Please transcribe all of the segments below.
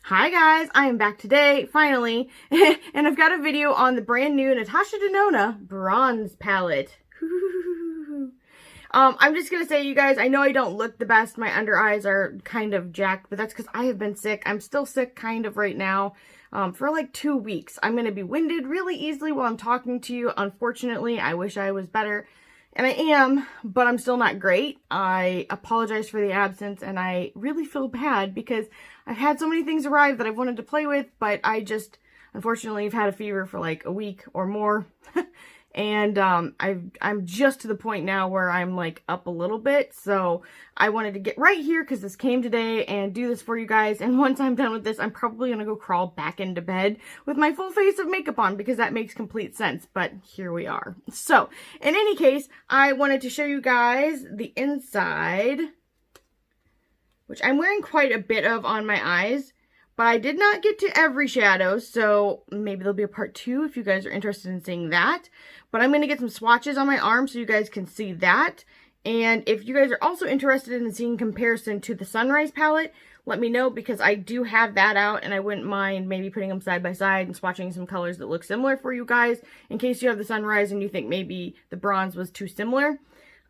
Hi guys, I am back today, finally, and I've got a video on the brand new Natasha Denona Bronze Palette. I'm just gonna say, you guys, I know I don't look the best. My under eyes are kind of jacked, but that's because I have been sick. I'm still sick kind of right now for like 2 weeks. I'm gonna be winded really easily while I'm talking to you. Unfortunately, I wish I was better. And I am, but I'm still not great. I apologize for the absence, and I really feel bad because I've had so many things arrive that I've wanted to play with, but I just, unfortunately, have had a fever for like a week or more. And I'm just to the point now where I'm like up a little bit, so I wanted to get right here because this came today and do this for you guys. And once I'm done with this, I'm probably gonna go crawl back into bed with my full face of makeup on because that makes complete sense, but here we are. So in any case, I wanted to show you guys the inside, which I'm wearing quite a bit of on my eyes. But I did not get to every shadow, so maybe there'll be a part 2 if you guys are interested in seeing that. But I'm going to get some swatches on my arm so you guys can see that. And if you guys are also interested in seeing comparison to the Sunrise palette, let me know because I do have that out and I wouldn't mind maybe putting them side by side and swatching some colors that look similar for you guys in case you have the Sunrise and you think maybe the bronze was too similar.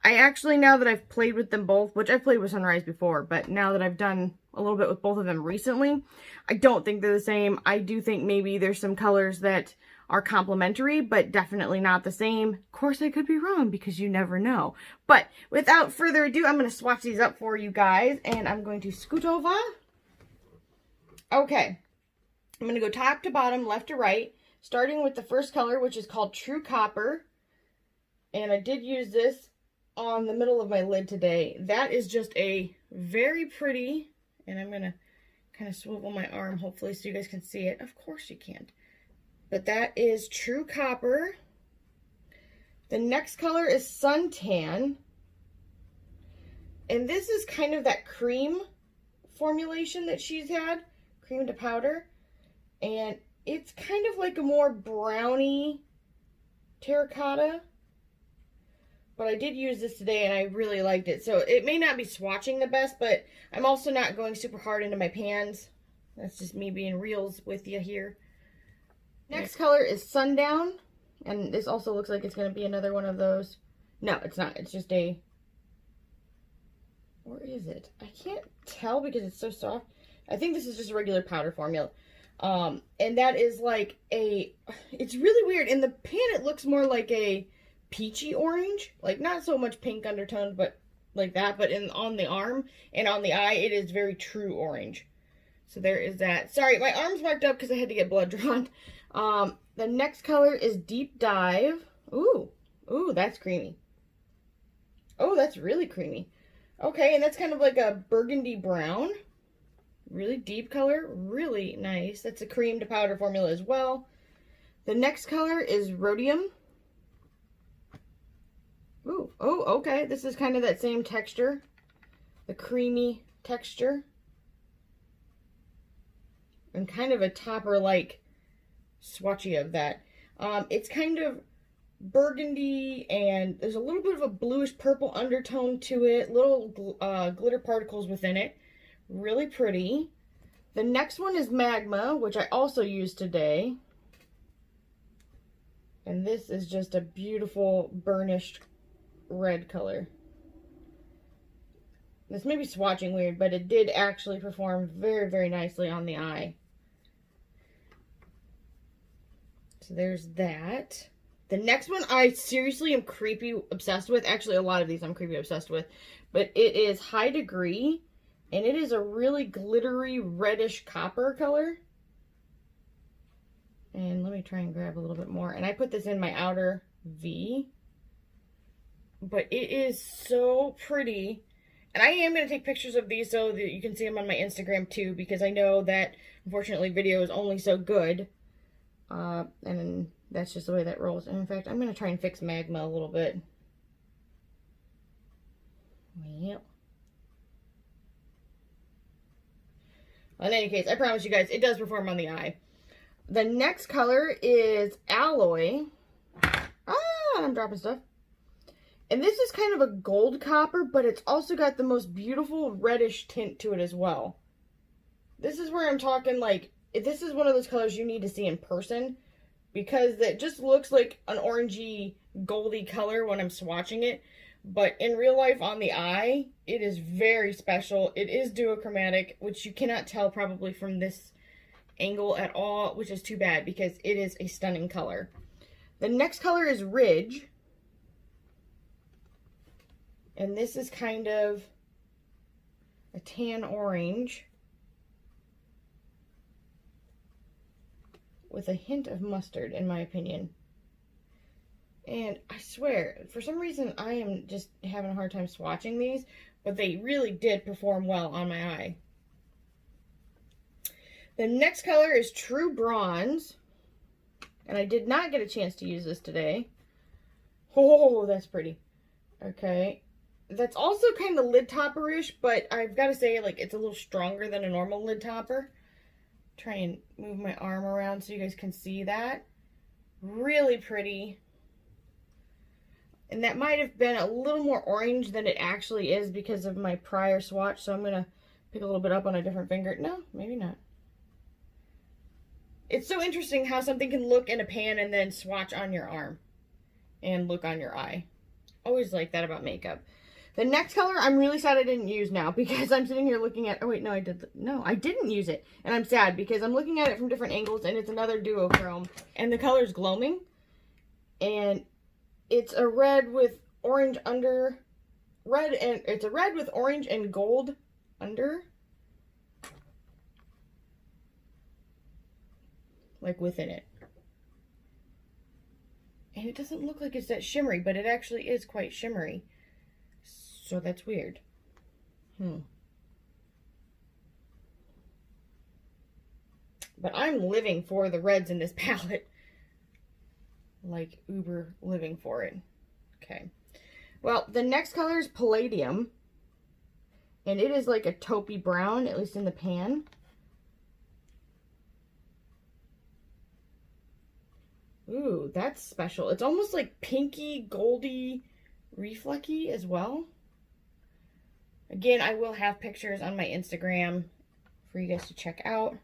I actually, now that I've played with them both, which I've played with Sunrise before, but now that I've done a little bit with both of them recently, I don't think they're the same. I do think maybe there's some colors that are complementary, but definitely not the same. Of course, I could be wrong because you never know. But without further ado, I'm going to swatch these up for you guys, and I'm going to scoot over. Okay, I'm going to go top to bottom, left to right, starting with the first color, which is called True Copper. And I did use this on the middle of my lid today. That is just a very pretty, and I'm gonna kind of swivel my arm hopefully so you guys can see it. Of course you can't. But that is True Copper. The next color is Suntan. And this is kind of that cream formulation that she's had, cream to powder. And it's kind of like a more browny terracotta. But I did use this today and I really liked it. So it may not be swatching the best, but I'm also not going super hard into my pans. That's just me being reals with you here. Next color is Sundown. And this also looks like it's going to be another one of those. No, it's not. It's just a... Or is it? I can't tell because it's so soft. I think this is just a regular powder formula. And that is like a... It's really weird. In the pan, it looks more like a peachy orange, like not so much pink undertones, but like that. But on the arm and on the eye, it is very true orange. So there is that. Sorry, my arm's marked up because I had to get blood drawn. The next color is Deep Dive. Ooh, that's creamy. Oh, that's really creamy. Okay, and that's kind of like a burgundy brown. Really deep color, really nice. That's a cream to powder formula as well. The next color is Rhodium. Ooh, oh, okay. This is kind of that same texture. The creamy texture. And kind of a topper-like swatchy of that. It's kind of burgundy, and there's a little bit of a bluish purple undertone to it. Little glitter particles within it. Really pretty. The next one is Magma, which I also used today. And this is just a beautiful burnished red color. This may be swatching weird, but it did actually perform very, very nicely on the eye. So there's that. The next one I seriously am creepy obsessed with. Actually, a lot of these I'm creepy obsessed with. But it is High Degree. And it is a really glittery reddish copper color. And let me try and grab a little bit more. And I put this in my outer V. But it is so pretty. And I am going to take pictures of these so that you can see them on my Instagram too. Because I know that, unfortunately, video is only so good. And that's just the way that rolls. And in fact, I'm going to try and fix Magma a little bit. Yep. In any case, I promise you guys, it does perform on the eye. The next color is Alloy. I'm dropping stuff. And this is kind of a gold copper, but it's also got the most beautiful reddish tint to it as well. This is where I'm talking, like, this is one of those colors you need to see in person, because it just looks like an orangey, goldy color when I'm swatching it. But in real life, on the eye, it is very special. It is duochromatic, which you cannot tell probably from this angle at all, which is too bad because it is a stunning color. The next color is Ridge. And this is kind of a tan orange with a hint of mustard, in my opinion. And I swear, for some reason, I am just having a hard time swatching these, but they really did perform well on my eye. The next color is True Bronze, and I did not get a chance to use this today. Oh, that's pretty. Okay. That's also kind of lid topper-ish, but I've got to say, like, it's a little stronger than a normal lid topper. Try and move my arm around so you guys can see that. Really pretty. And that might have been a little more orange than it actually is because of my prior swatch, so I'm going to pick a little bit up on a different finger. No, maybe not. It's so interesting how something can look in a pan and then swatch on your arm and look on your eye. Always like that about makeup. The next color, I'm really sad I didn't use now because I'm sitting here looking at, oh wait, no, I did, no, I didn't use it. And I'm sad because I'm looking at it from different angles and it's another duochrome. And the color is Gloaming. And it's a red with orange under, it's a red with orange and gold under. Like within it. And it doesn't look like it's that shimmery, but it actually is quite shimmery. So that's weird. But I'm living for the reds in this palette. Like uber living for it. Okay. Well, the next color is Palladium. And it is like a taupey brown, at least in the pan. Ooh, that's special. It's almost like pinky, goldy, reflecty as well. Again, I will have pictures on my Instagram for you guys to check out.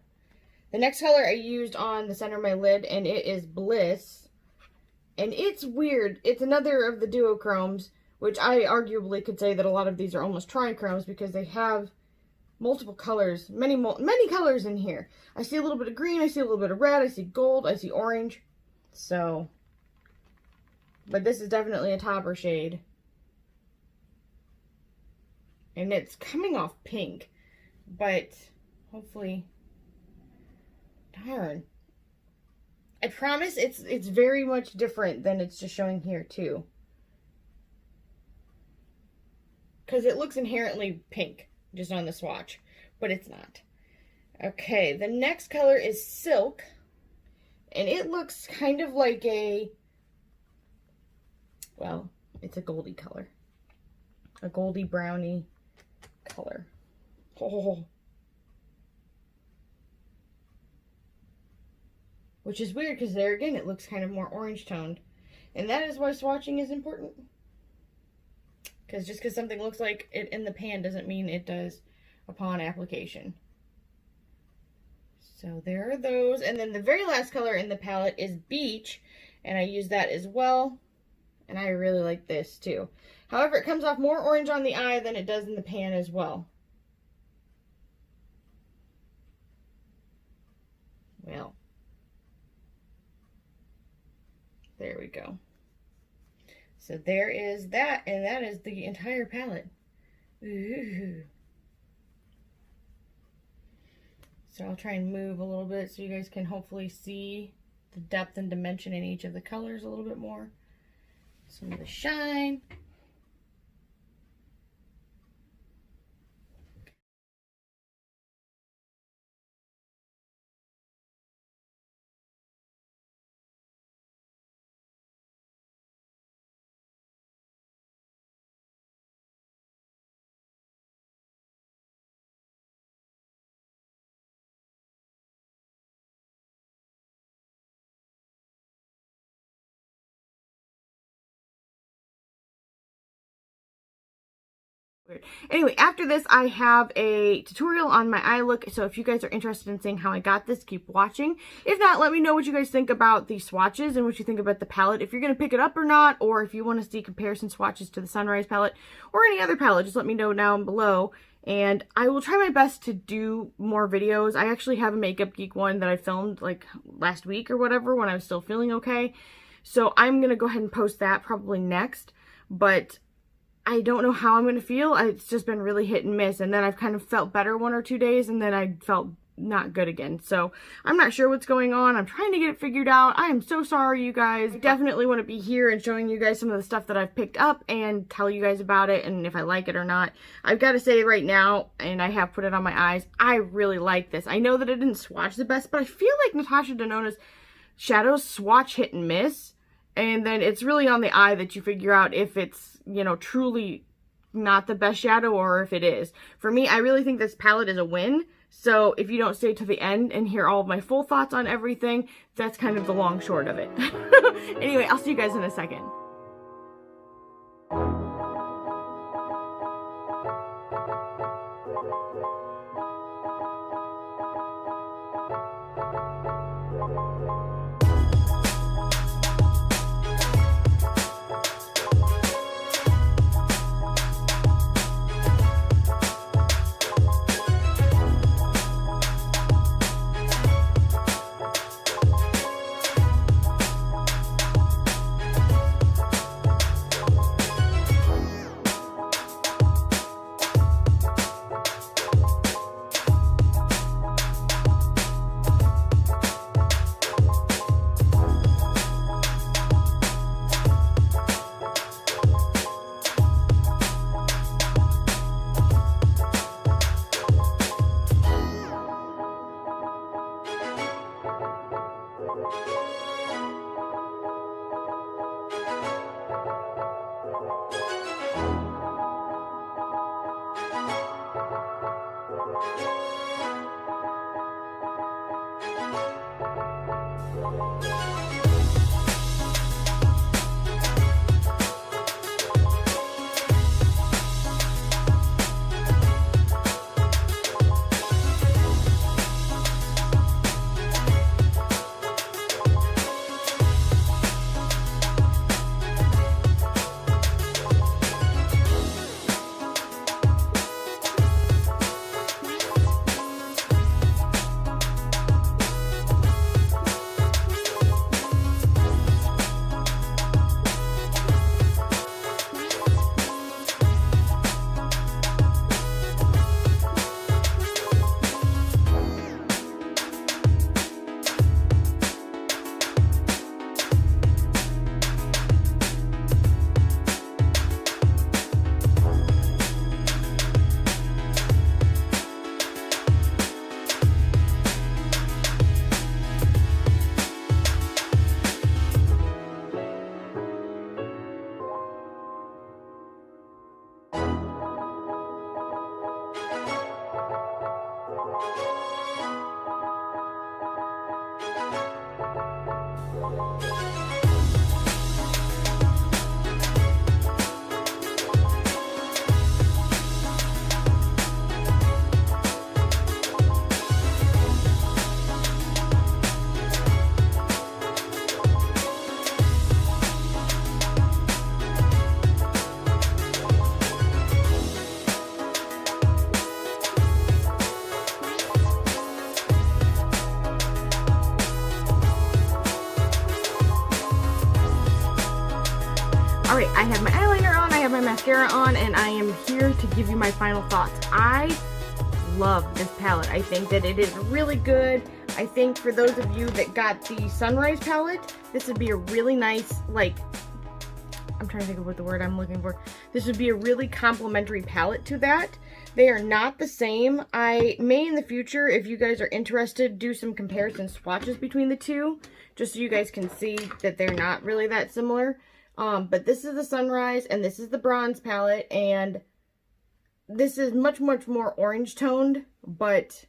The next color I used on the center of my lid, and it is Bliss. And it's weird. It's another of the duochromes, which I arguably could say that a lot of these are almost trichromes because they have multiple colors, many colors in here. I see a little bit of green, I see a little bit of red, I see gold, I see orange. So, but this is definitely a topper shade. And it's coming off pink, but hopefully, darn. I promise it's very much different than it's just showing here too. Because it looks inherently pink just on the swatch, but it's not. Okay, the next color is Silk. And it looks kind of like a, well, it's a goldy color. A goldy brownie color. Oh. Which is weird because there again, it looks kind of more orange toned. And that is why swatching is important. Because just because something looks like it in the pan doesn't mean it does upon application. So there are those. And then the very last color in the palette is Beach. And I use that as well. And I really like this too. However, it comes off more orange on the eye than it does in the pan as well. Well. There we go. So there is that. And that is the entire palette. Ooh. So I'll try and move a little bit so you guys can hopefully see the depth and dimension in each of the colors a little bit more. Some of the shine. Anyway, after this, I have a tutorial on my eye look, so if you guys are interested in seeing how I got this, keep watching. If not, let me know what you guys think about the swatches and what you think about the palette, if you're going to pick it up or not, or if you want to see comparison swatches to the Sunrise palette or any other palette, just let me know down below. And I will try my best to do more videos. I actually have a Makeup Geek one that I filmed like last week or whatever when I was still feeling okay. So I'm going to go ahead and post that probably next. But I don't know how I'm going to feel. It's just been really hit and miss. And then I've kind of felt better 1 or 2 days and then I felt not good again. So I'm not sure what's going on. I'm trying to get it figured out. I am so sorry, you guys. I definitely want to be here and showing you guys some of the stuff that I've picked up and tell you guys about it and if I like it or not. I've got to say right now, and I have put it on my eyes, I really like this. I know that it didn't swatch the best, but I feel like Natasha Denona's shadows swatch hit and miss. And then it's really on the eye that you figure out if it's, you know, truly not the best shadow or if it is. For me, I really think this palette is a win. So if you don't stay to the end and hear all of my full thoughts on everything, that's kind of the long short of it. Anyway, I'll see you guys in a second. Alright, I have my eyeliner on, I have my mascara on, and I am here to give you my final thoughts. I love this palette. I think that it is really good. I think for those of you that got the Sunrise palette, this would be a really nice, like, I'm trying to think of what the word I'm looking for. This would be a really complimentary palette to that. They are not the same. I may in the future, if you guys are interested, do some comparison swatches between the two, just so you guys can see that they're not really that similar. But this is the Sunrise and this is the Bronze palette, and this is much more orange toned, but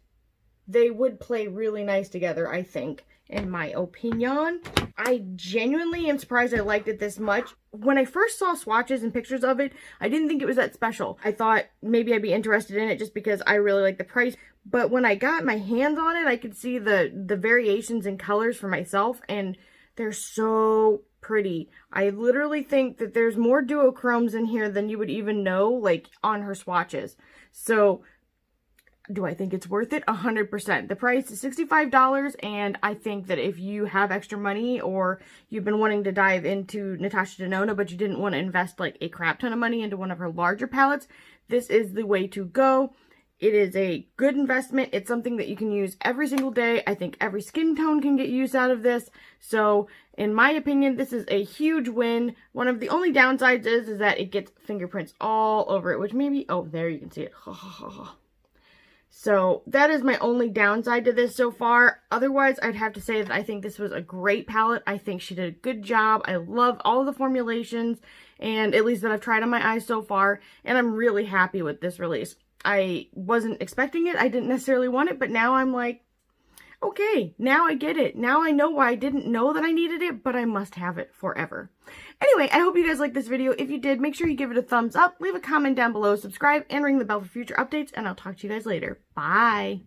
they would play really nice together, I think, in my opinion. I genuinely am surprised I liked it this much. When I first saw swatches and pictures of it, I didn't think it was that special. I thought maybe I'd be interested in it just because I really like the price. But when I got my hands on it, I could see the variations in colors for myself, and they're so pretty. I literally think that there's more duochromes in here than you would even know, like, on her swatches. So, do I think it's worth it? 100%. The price is $65, and I think that if you have extra money or you've been wanting to dive into Natasha Denona, but you didn't want to invest like a crap ton of money into one of her larger palettes, this is the way to go. It is a good investment. It's something that you can use every single day. I think every skin tone can get use out of this. So, in my opinion, this is a huge win. One of the only downsides is that it gets fingerprints all over it, which maybe, oh, there you can see it. So that is my only downside to this so far. Otherwise, I'd have to say that I think this was a great palette. I think she did a good job. I love all the formulations, and at least that I've tried on my eyes so far, and I'm really happy with this release. I wasn't expecting it. I didn't necessarily want it, but now I'm like, okay, now I get it. Now I know why I didn't know that I needed it, but I must have it forever. Anyway, I hope you guys liked this video. If you did, make sure you give it a thumbs up, leave a comment down below, subscribe, and ring the bell for future updates, and I'll talk to you guys later. Bye!